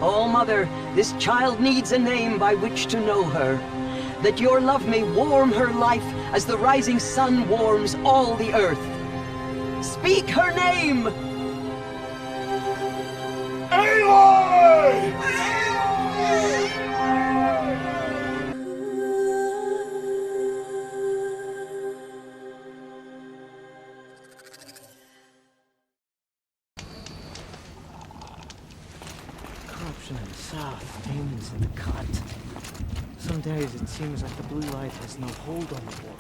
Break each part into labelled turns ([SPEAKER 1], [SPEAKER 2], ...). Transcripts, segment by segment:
[SPEAKER 1] Oh, Mother, this child needs a name by which to know her. That your love may warm her life as the rising sun warms all the earth. Speak her name!
[SPEAKER 2] Aloy!
[SPEAKER 3] Corruption in the south, demons in the cut. Some days it seems like the blue light has no hold on the world.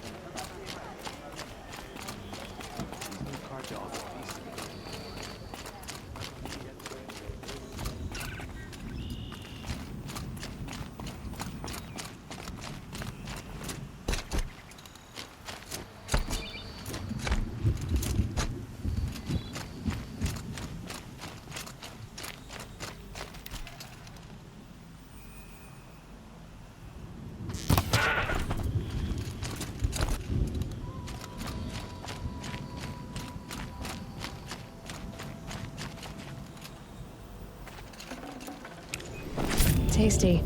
[SPEAKER 4] Tasty.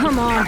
[SPEAKER 4] Come on.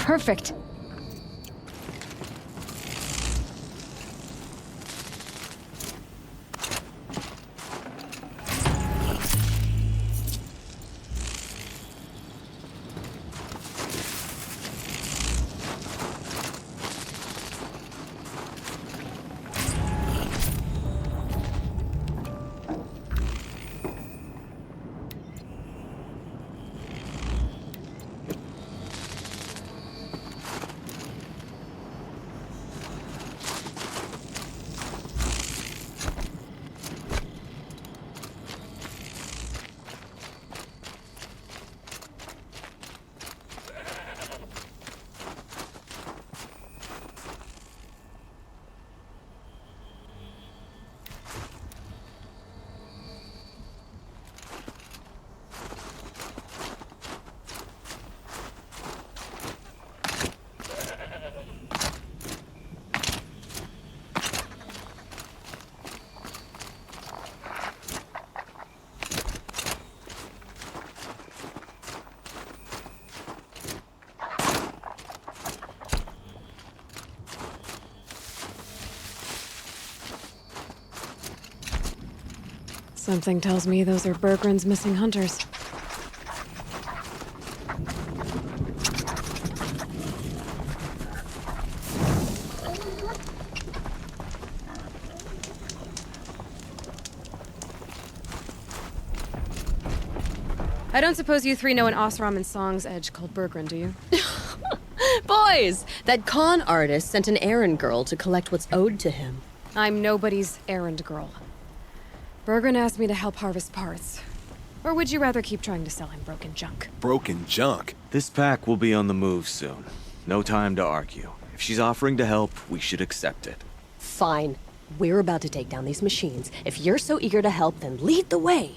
[SPEAKER 2] Perfect. Something tells me those are Bergren's missing hunters. I don't suppose you three know an Osram and Song's edge called Bergren, do you?
[SPEAKER 4] Boys, that con artist sent an errand girl to collect what's owed to him.
[SPEAKER 2] I'm nobody's errand girl. Bergren asked me to help harvest parts. Or would you rather keep trying to sell him broken junk?
[SPEAKER 5] Broken junk?
[SPEAKER 6] This pack will be on the move soon. No time to argue. If she's offering to help, we should accept it.
[SPEAKER 4] Fine. We're about to take down these machines. If you're so eager to help, then lead the way.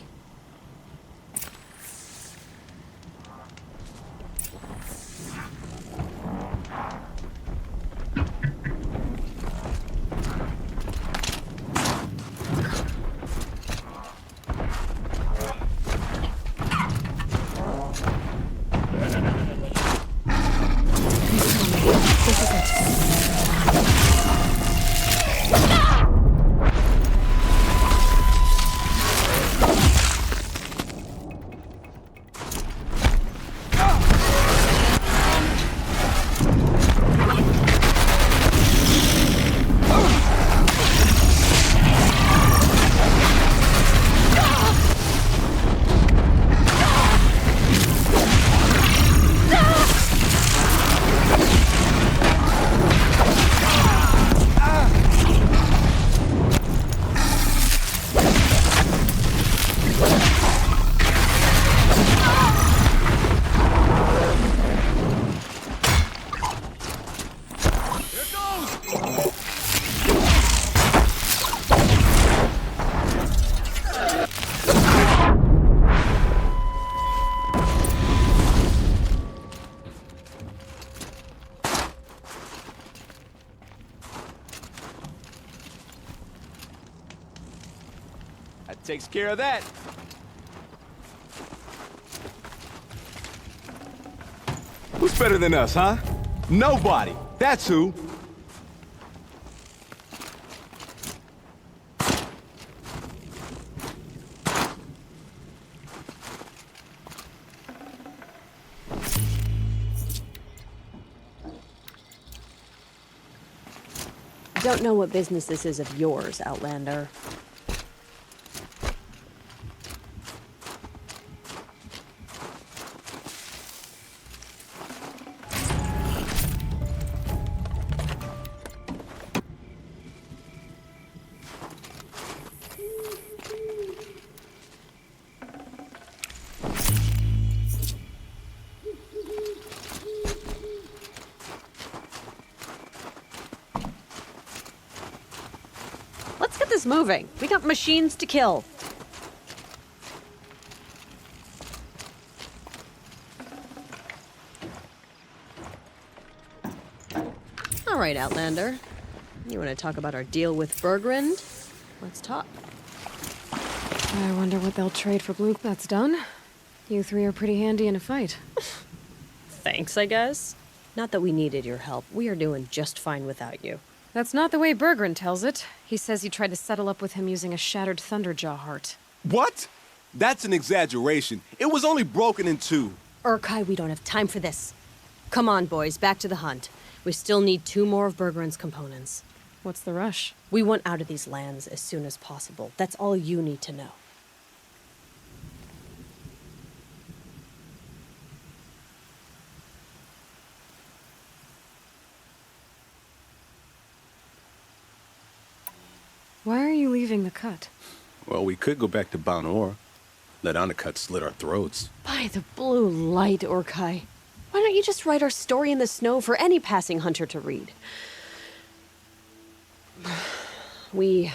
[SPEAKER 5] That takes care of that. Who's better than us, huh? Nobody. That's who.
[SPEAKER 4] Don't know what business this is of yours, Outlander. Let's get this moving. We got machines to kill. All right, Outlander. You want to talk about our deal with Bergrend? Let's talk.
[SPEAKER 2] I wonder what they'll trade for Blue. That's done. You three are pretty handy in a fight.
[SPEAKER 4] Thanks, I guess. Not that we needed your help. We are doing just fine without you.
[SPEAKER 2] That's not the way Bergren tells it. He says you tried to settle up with him using a shattered Thunderjaw heart.
[SPEAKER 5] What? That's an exaggeration. It was only broken in two.
[SPEAKER 4] Urkai, we don't have time for this. Come on, boys, back to the hunt. We still need 2 more of Bergren's components.
[SPEAKER 2] What's the rush?
[SPEAKER 4] We want out of these lands as soon as possible. That's all you need to know.
[SPEAKER 2] Why are you leaving the cut?
[SPEAKER 7] Well, we could go back to Banor. Let Anacut slit our throats.
[SPEAKER 4] By the blue light, Urkai. Why don't you just write our story in the snow for any passing hunter to read? We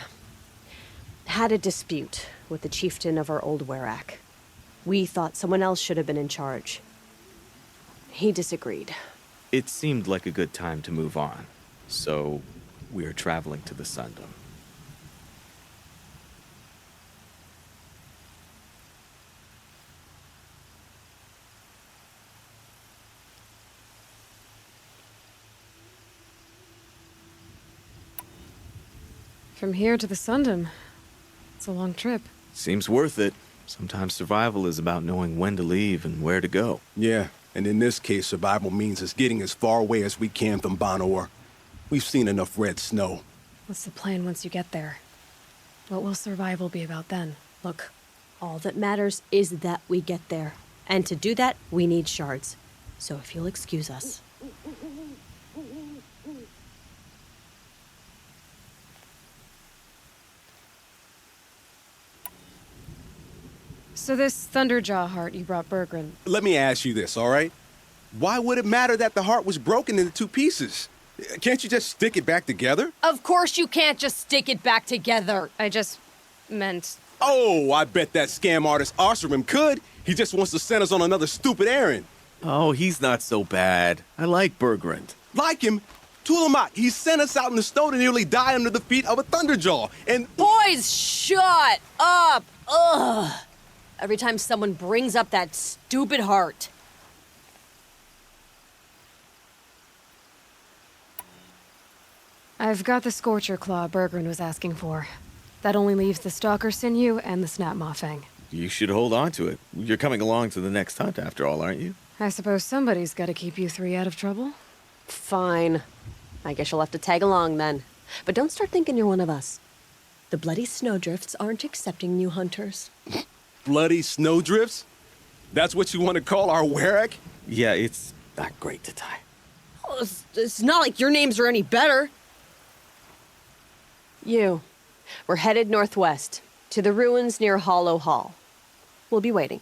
[SPEAKER 4] had a dispute with the chieftain of our old Werak. We thought someone else should have been in charge. He disagreed.
[SPEAKER 6] It seemed like a good time to move on, so we are traveling to the Sundom.
[SPEAKER 2] From here to the Sundom. It's a long trip.
[SPEAKER 6] Seems worth it. Sometimes survival is about knowing when to leave and where to go.
[SPEAKER 7] Yeah, and in this case, survival means us getting as far away as we can from Banor. We've seen enough red snow.
[SPEAKER 2] What's the plan once you get there? What will survival be about then?
[SPEAKER 4] Look, all that matters is that we get there. And to do that, we need shards. So if you'll excuse us.
[SPEAKER 2] So this Thunderjaw heart you brought Bergren,
[SPEAKER 7] Let me ask you this, all right? Why would it matter that the heart was broken into 2 pieces? Can't you just stick it back together?
[SPEAKER 4] Of course you can't just stick it back together.
[SPEAKER 2] I just meant...
[SPEAKER 7] Oh, I bet that scam artist Arsarim could. He just wants to send us on another stupid errand.
[SPEAKER 6] Oh, he's not so bad. I like Bergrand.
[SPEAKER 7] Like him, Tulamak, he sent us out in the snow to nearly die under the feet of a Thunderjaw. And
[SPEAKER 4] Boys, shut up! Ugh! Every time someone brings up that stupid heart.
[SPEAKER 2] I've got the Scorcher Claw Bergren was asking for. That only leaves the Stalker Sinew and the Snap Maw Fang.
[SPEAKER 6] You should hold on to it. You're coming along to the next hunt after all, aren't you?
[SPEAKER 2] I suppose somebody's got to keep you 3 out of trouble.
[SPEAKER 4] Fine. I guess you'll have to tag along then. But don't start thinking you're one of us. The Bloody Snowdrifts aren't accepting new hunters.
[SPEAKER 7] bloody snowdrifts? That's what you want to call our Werak?
[SPEAKER 6] Yeah, it's not great to tie.
[SPEAKER 4] Oh, it's not like your names are any better. We're headed northwest, to the ruins near Hollow Hall. We'll be waiting.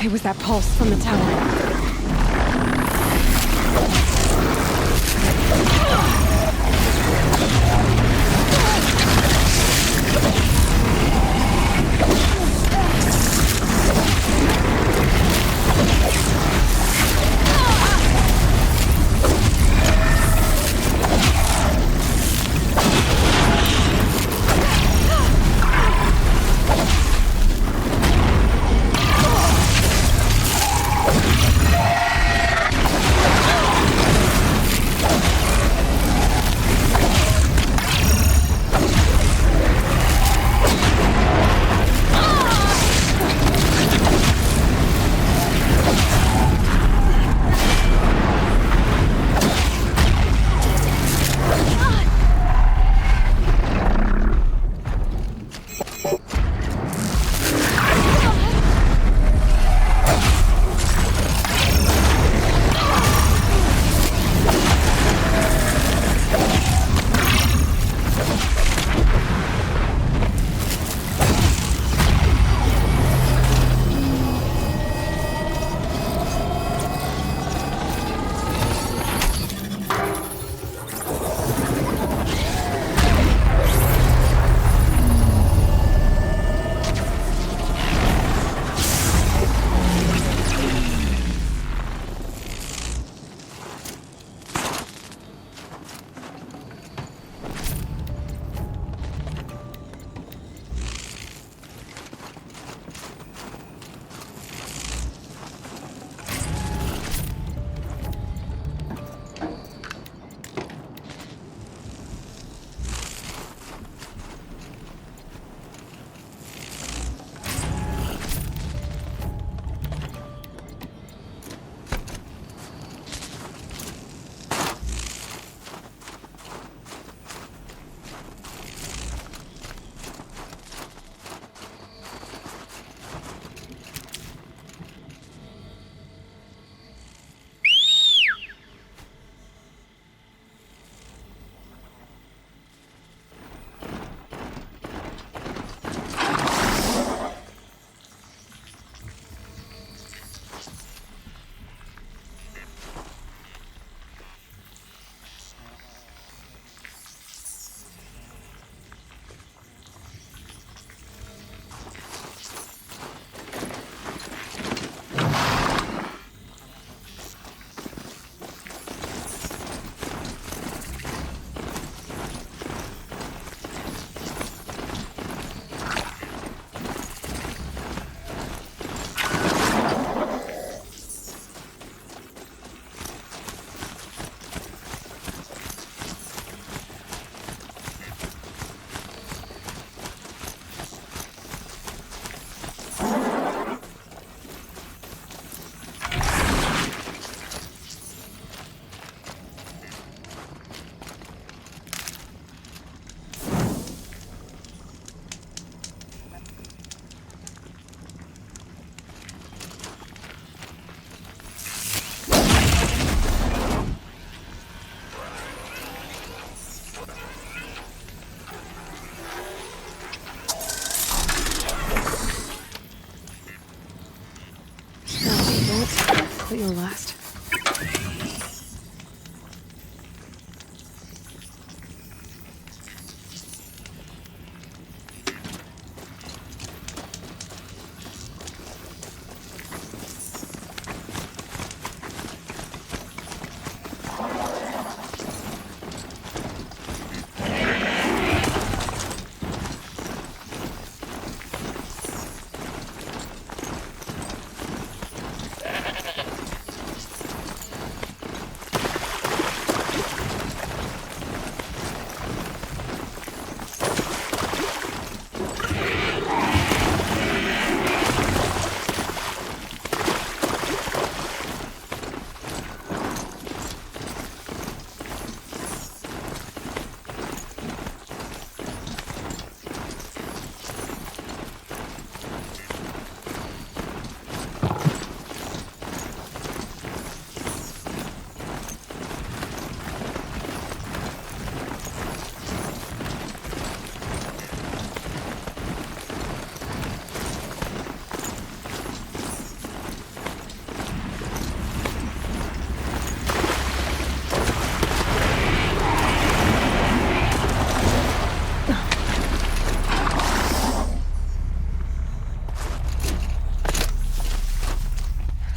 [SPEAKER 2] It was that pulse from the tower. you'll last.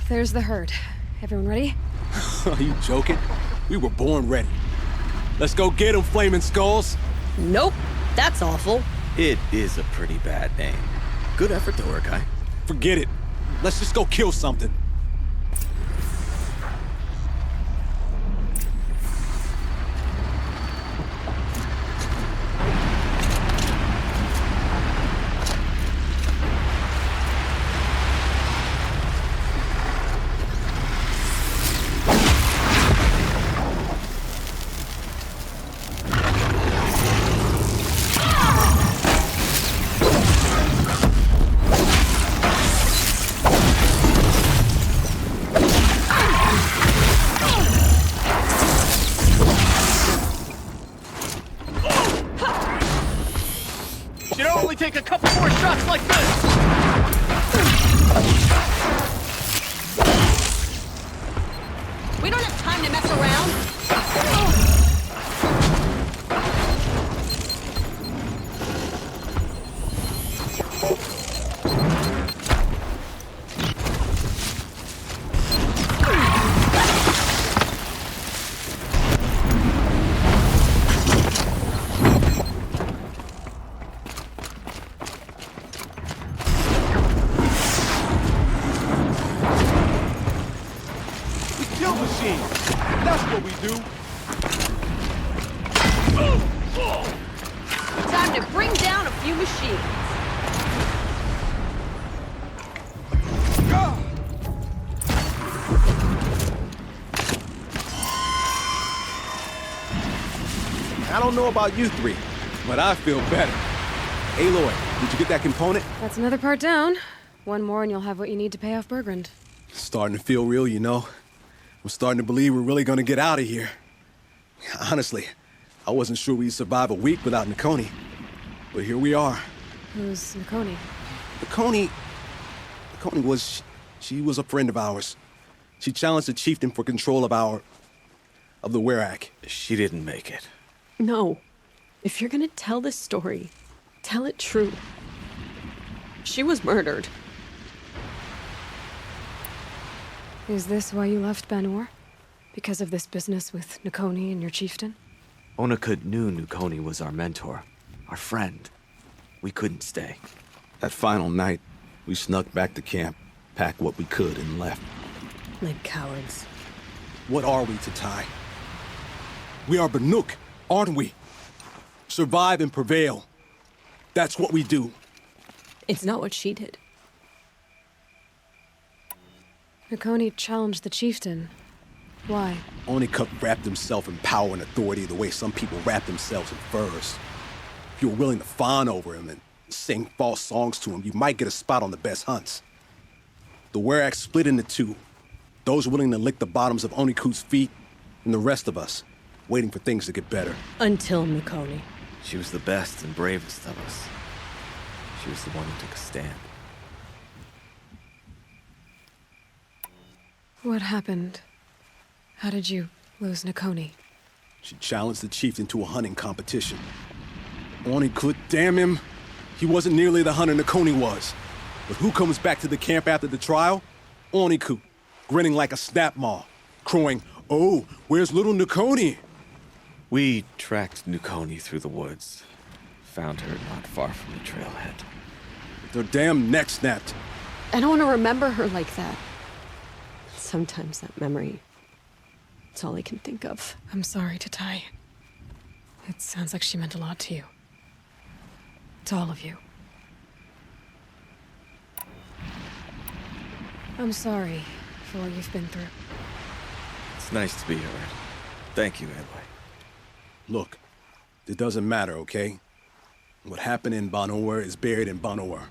[SPEAKER 2] There's the herd. Everyone ready?
[SPEAKER 7] Are you joking? We were born ready. Let's go get 'em, Flaming Skulls.
[SPEAKER 4] Nope, that's awful.
[SPEAKER 6] It is a pretty bad name. Good effort, though, Urkai.
[SPEAKER 7] Forget it. Let's just go kill something.
[SPEAKER 3] Should only take a couple more shots like this!
[SPEAKER 4] We don't have time to mess around.
[SPEAKER 7] Kill machine. That's what we do.
[SPEAKER 4] Time to bring down a few machines.
[SPEAKER 7] I don't know about you three, but I feel better. Aloy, did you get that component?
[SPEAKER 2] That's another part down. One more and you'll have what you need to pay off Bergrand.
[SPEAKER 7] Starting to feel real, you know. I'm starting to believe we're really gonna get out of here. Honestly, I wasn't sure we'd survive a week without Nakoni. But here we are.
[SPEAKER 2] Who's Nakoni?
[SPEAKER 7] Nakoni was... she was a friend of ours. She challenged the chieftain for control of the Werak.
[SPEAKER 6] She didn't make it.
[SPEAKER 4] No. If you're gonna tell this story, tell it true. She was murdered.
[SPEAKER 2] Is this why you left Banor? Because of this business with Nakoni and your chieftain?
[SPEAKER 6] Onakut knew Nakoni was our mentor, our friend. We couldn't stay.
[SPEAKER 7] That final night, we snuck back to camp, packed what we could, and left.
[SPEAKER 4] Like cowards.
[SPEAKER 7] What are we to Ty? We are Banuk, aren't we? Survive and prevail. That's what we do.
[SPEAKER 4] It's not what she did.
[SPEAKER 2] Nakoni challenged the chieftain. Why?
[SPEAKER 7] Onikup wrapped himself in power and authority the way some people wrap themselves in furs. If you were willing to fawn over him and sing false songs to him, you might get a spot on the best hunts. The Werak split into two. Those willing to lick the bottoms of Onikut's feet, and the rest of us, waiting for things to get better.
[SPEAKER 4] Until Nakoni.
[SPEAKER 6] She was the best and bravest of us. She was the one who took a stand.
[SPEAKER 2] What happened? How did you lose Nakoni?
[SPEAKER 7] She challenged the chieftain to a hunting competition. Onikut, damn him. He wasn't nearly the hunter Nakoni was. But who comes back to the camp after the trial? Onikut, grinning like a snap maw, crowing, "Oh, where's little Nakoni?"
[SPEAKER 6] We tracked Nakoni through the woods. Found her not far from the trailhead.
[SPEAKER 7] Their damn neck snapped.
[SPEAKER 4] I don't want to remember her like that. Sometimes that memory, it's all I can think of.
[SPEAKER 2] I'm sorry, Tatai. It sounds like she meant a lot to you. To all of you. I'm sorry for what you've been through.
[SPEAKER 6] It's nice to be heard. Thank you, Aloy.
[SPEAKER 7] Look, it doesn't matter, okay? What happened in Banor is buried in Banor.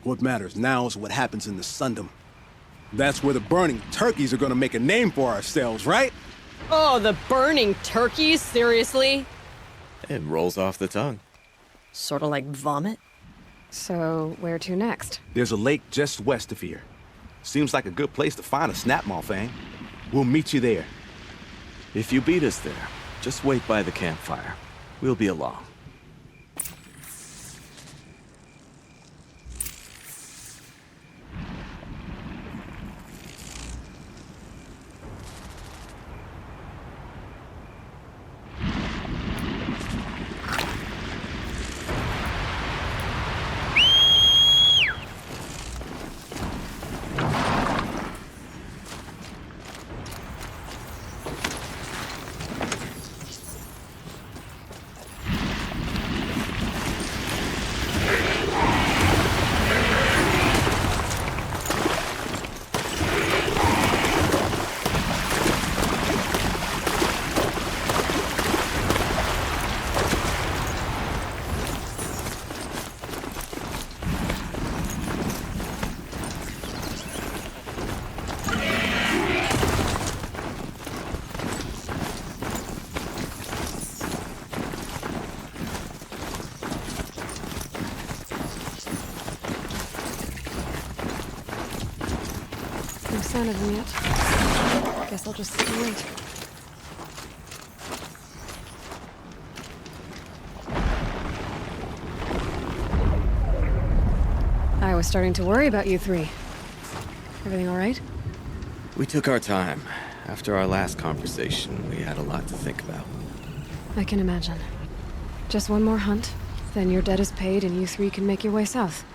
[SPEAKER 7] What matters now is what happens in the Sundom. That's where the burning turkeys are gonna make a name for ourselves, right?
[SPEAKER 4] Oh, the burning turkeys? Seriously?
[SPEAKER 6] It rolls off the tongue.
[SPEAKER 4] Sort of like vomit?
[SPEAKER 2] So, where to next?
[SPEAKER 5] There's a lake just west of here. Seems like a good place to find a Snapmaw fang. We'll meet you there.
[SPEAKER 6] If you beat us there, just wait by the campfire. We'll be along.
[SPEAKER 2] No sign of them yet. Guess I'll just sit and wait. I was starting to worry about you three. Everything all right?
[SPEAKER 6] We took our time. After our last conversation, we had a lot to think about.
[SPEAKER 2] I can imagine. Just one more hunt, then your debt is paid and you three can make your way south.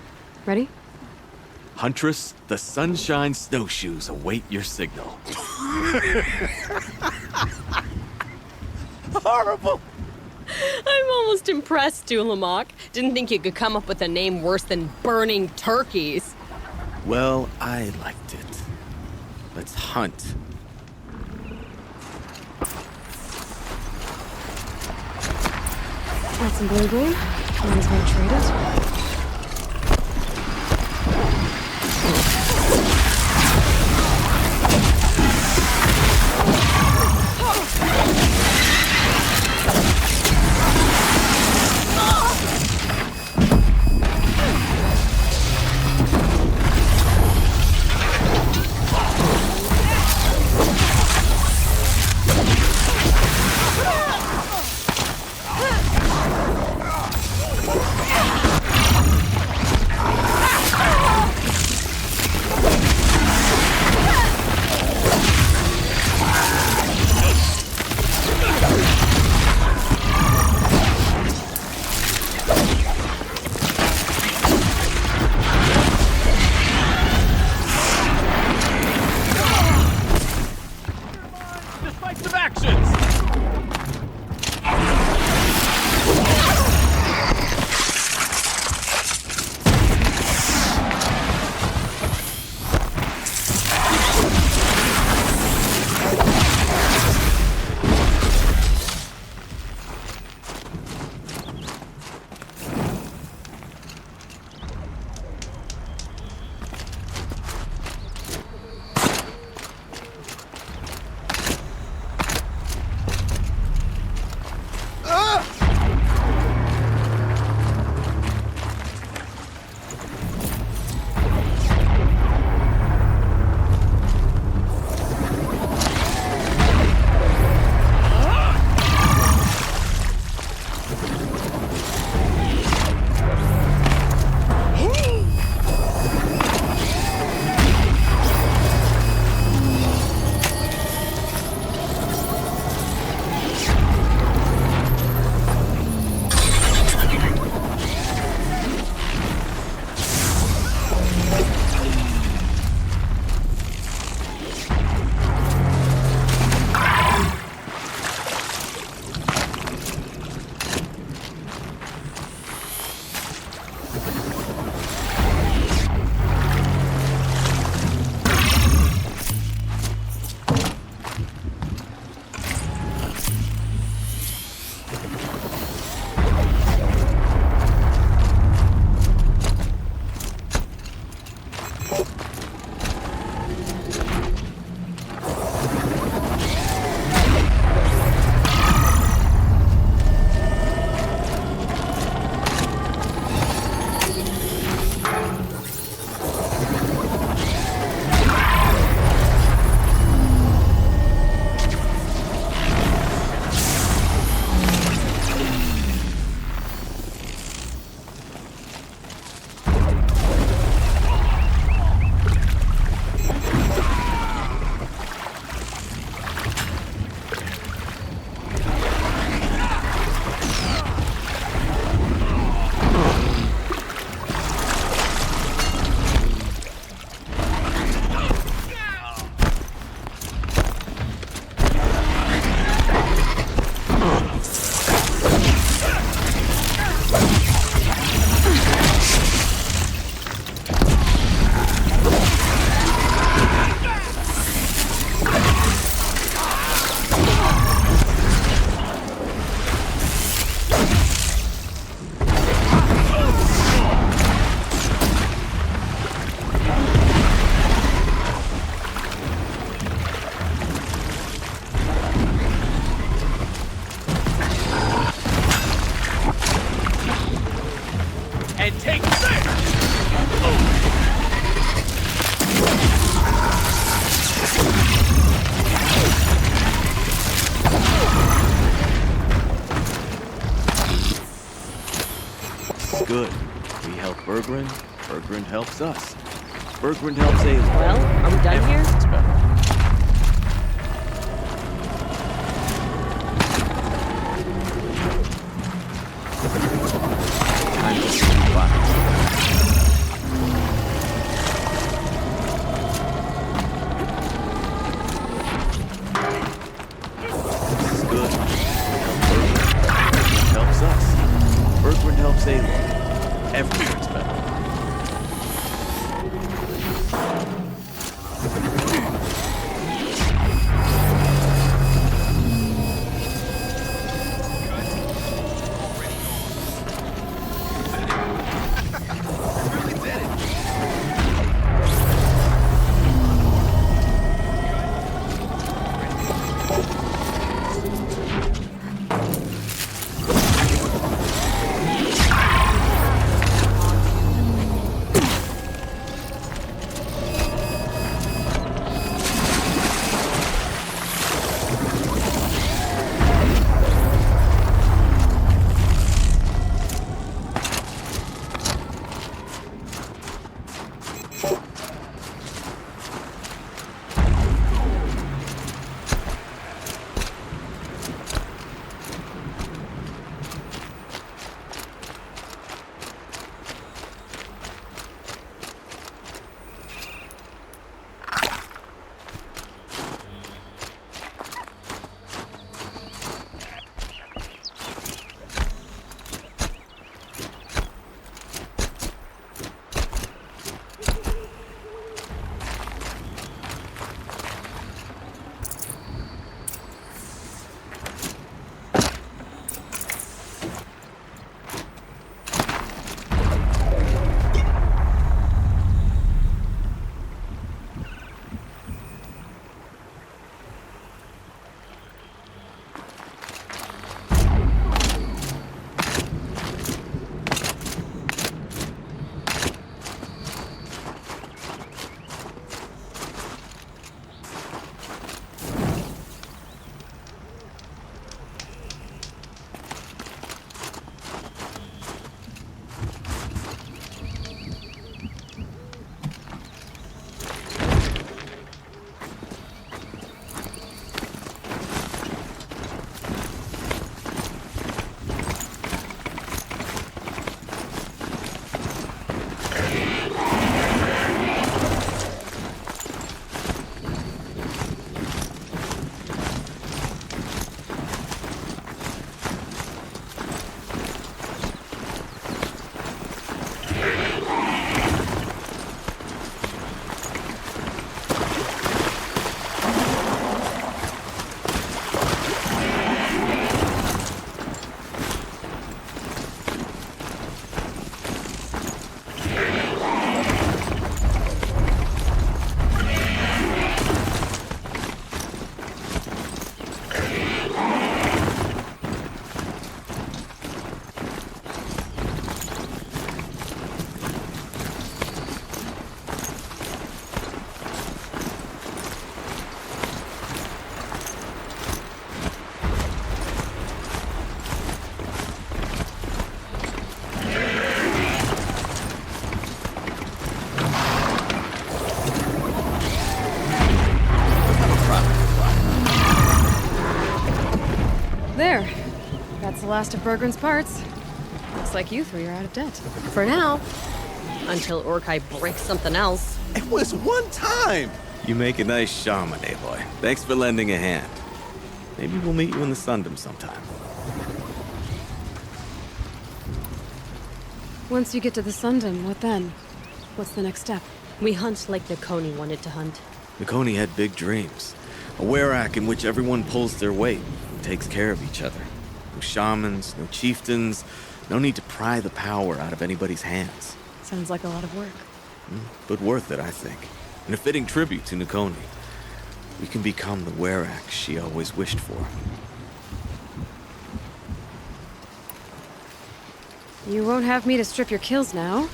[SPEAKER 2] Ready?
[SPEAKER 6] Huntress, the Sunshine Snowshoes await your signal.
[SPEAKER 5] Horrible!
[SPEAKER 4] I'm almost impressed, Dulamok. Didn't think you could come up with a name worse than burning turkeys.
[SPEAKER 6] Well, I liked it. Let's hunt.
[SPEAKER 2] Got some blue green. Might as well trade it.
[SPEAKER 3] And take this!
[SPEAKER 6] Good. We help Bergrun, Bergrun helps us. Bergrun helps Aloy.
[SPEAKER 4] Well, are we done here?
[SPEAKER 6] Everything's better. Time to see the fight. This is good. We help Bergrun. Bergrun helps us. Bergrun helps Aloy. Everything's better.
[SPEAKER 2] last of Bergren's parts. Looks like you three are out of debt.
[SPEAKER 4] For now. Until Urkai breaks something else.
[SPEAKER 7] It was one time.
[SPEAKER 6] You make a nice shaman, Aloy. Thanks for lending a hand. Maybe we'll meet you in the Sundom sometime.
[SPEAKER 2] Once you get to the Sundom, what then? What's the next step?
[SPEAKER 4] We hunt like Nakoni wanted to hunt.
[SPEAKER 6] Nakoni had big dreams. A werak in which everyone pulls their weight and takes care of each other. No shamans, no chieftains, no need to pry the power out of anybody's hands.
[SPEAKER 2] Sounds like a lot of work.
[SPEAKER 6] But worth it, I think. And a fitting tribute to Nakoni. We can become the werak she always wished for.
[SPEAKER 2] You won't have me to strip your kills now.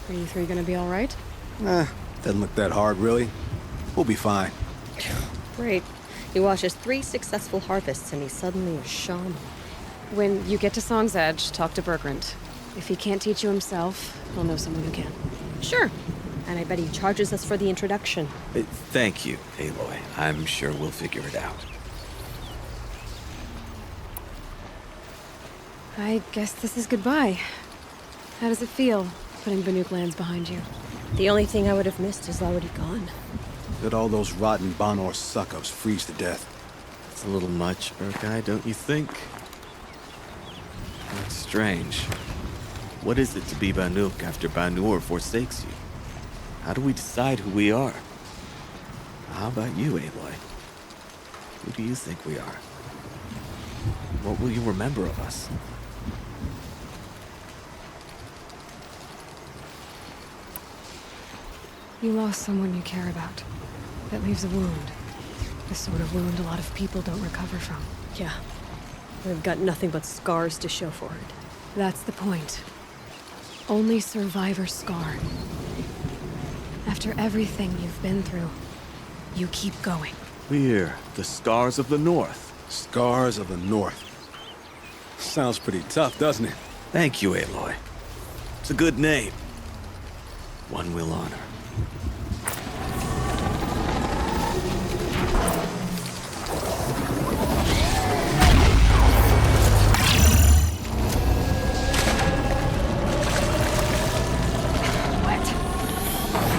[SPEAKER 2] Are you three gonna be alright?
[SPEAKER 7] Doesn't look that hard, really. We'll be fine.
[SPEAKER 4] Great. He watches 3 successful harvests and he's suddenly a shaman.
[SPEAKER 2] When you get to Song's Edge, talk to Bergrand. If he can't teach you himself, he'll know someone who can.
[SPEAKER 4] Sure. And I bet he charges us for the introduction.
[SPEAKER 6] Thank you, Aloy. I'm sure we'll figure it out.
[SPEAKER 2] I guess this is goodbye. How does it feel, putting Banuk lands behind you?
[SPEAKER 4] The only thing I would have missed is already gone.
[SPEAKER 7] Let all those rotten Banor suck-ups freeze to death.
[SPEAKER 6] It's a little much, Urkai, don't you think? That's strange. What is it to be Banuk after Banur forsakes you? How do we decide who we are? How about you, Aloy? Who do you think we are? What will you remember of us?
[SPEAKER 2] You lost someone you care about. That leaves a wound. The sort of wound a lot of people don't recover from.
[SPEAKER 4] Yeah. We've got nothing but scars to show for it.
[SPEAKER 2] That's the point. Only survivors scar. After everything you've been through, you keep going.
[SPEAKER 6] We're the Scars of the North.
[SPEAKER 7] Scars of the North. Sounds pretty tough, doesn't it?
[SPEAKER 6] Thank you, Aloy. It's a good name. One we'll honor.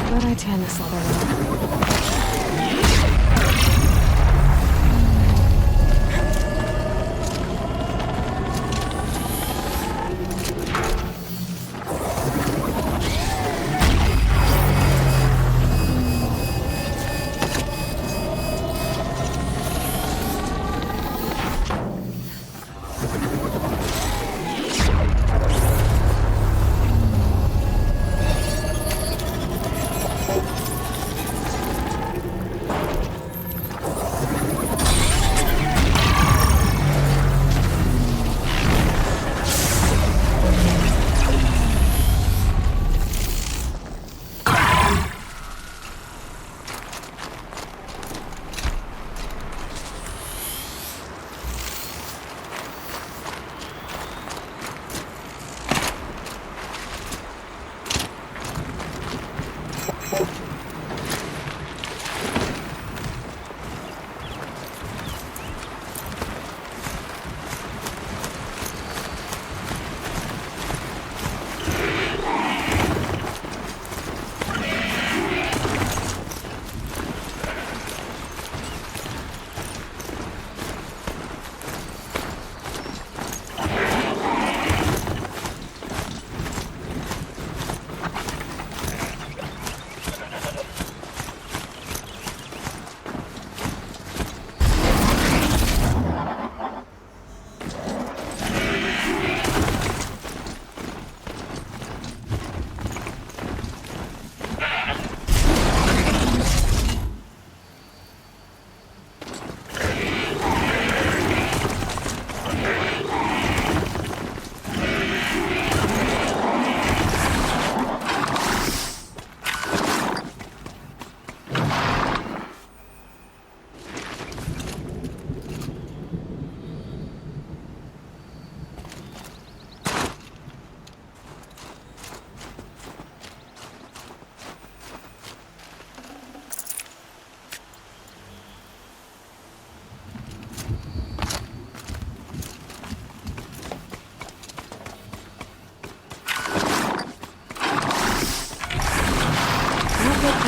[SPEAKER 2] But I tan this leather well.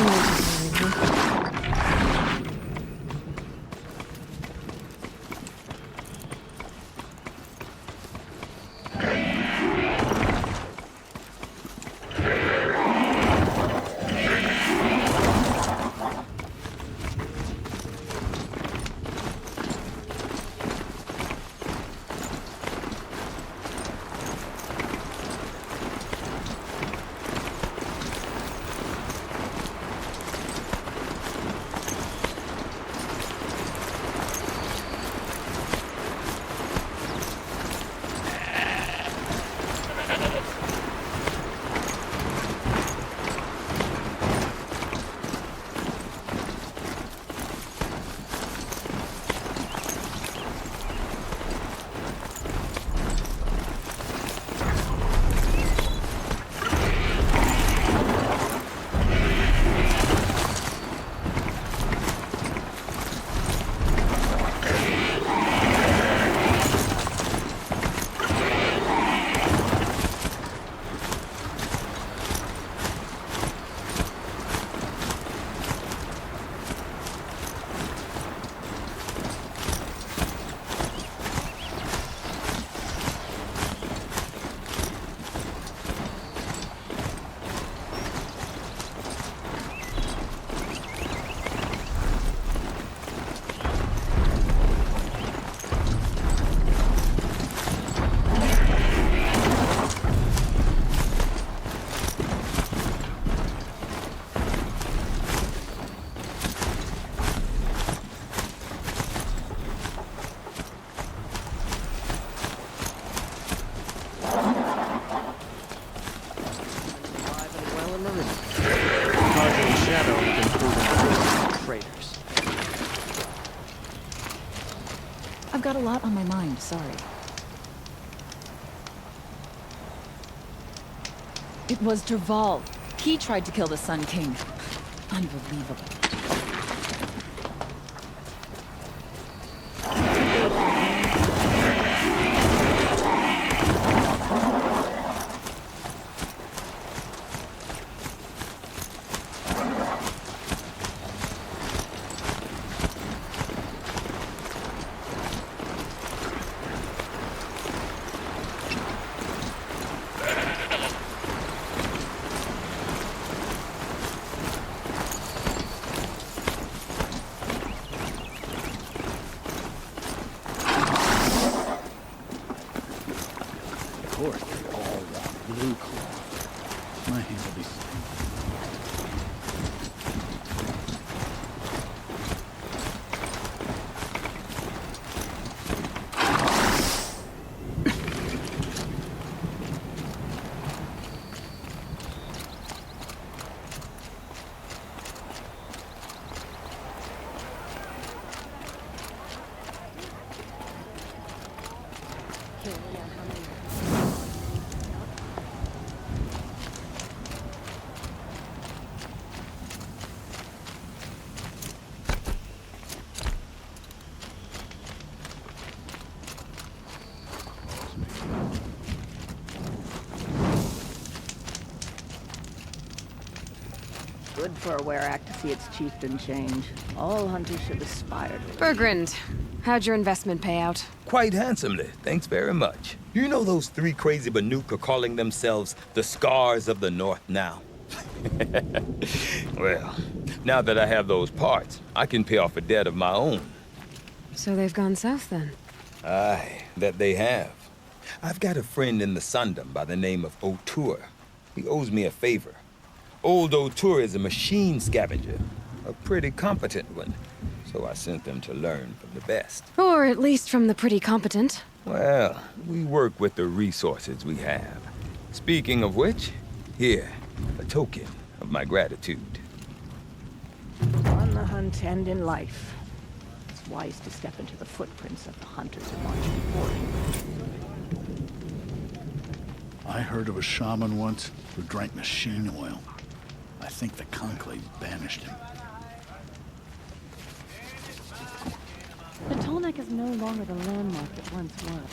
[SPEAKER 2] Nothing urgent, huh?
[SPEAKER 8] I've got a lot on my mind, sorry. It was Dervahl. He tried to kill the Sun King. Unbelievable.
[SPEAKER 9] Of course, they all want blue cloth. My hands will be stained.
[SPEAKER 10] Good for a Werak to see its chieftain change. All hunters should aspire to it.
[SPEAKER 2] Bergrand, how'd your investment pay out?
[SPEAKER 11] Quite handsomely, thanks very much. You know those three crazy Banuk are calling themselves the Scars of the North now? Well, now that I have those parts, I can pay off a debt of my own.
[SPEAKER 2] So they've gone south then?
[SPEAKER 11] Aye, that they have. I've got a friend in the Sundom by the name of O'Toole. He owes me a favor. Old O'Toole is a machine scavenger, a pretty competent one, so I sent them to learn from the best.
[SPEAKER 2] Or at least from the pretty competent.
[SPEAKER 11] Well, we work with the resources we have. Speaking of which, here, a token of my gratitude.
[SPEAKER 10] On the hunt and in life, it's wise to step into the footprints of the hunters who marched before you.
[SPEAKER 9] I heard of a shaman once who drank machine oil. I think the Conclave banished him.
[SPEAKER 10] The Tallneck is no longer the landmark it once was.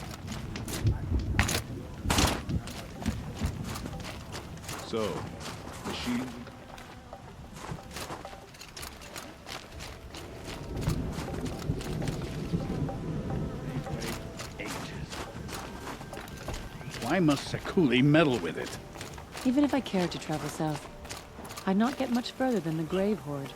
[SPEAKER 12] So, machine...
[SPEAKER 9] Why must Sekuli meddle with it?
[SPEAKER 8] Even if I cared to travel south, I'd not get much further than the Grave Horde.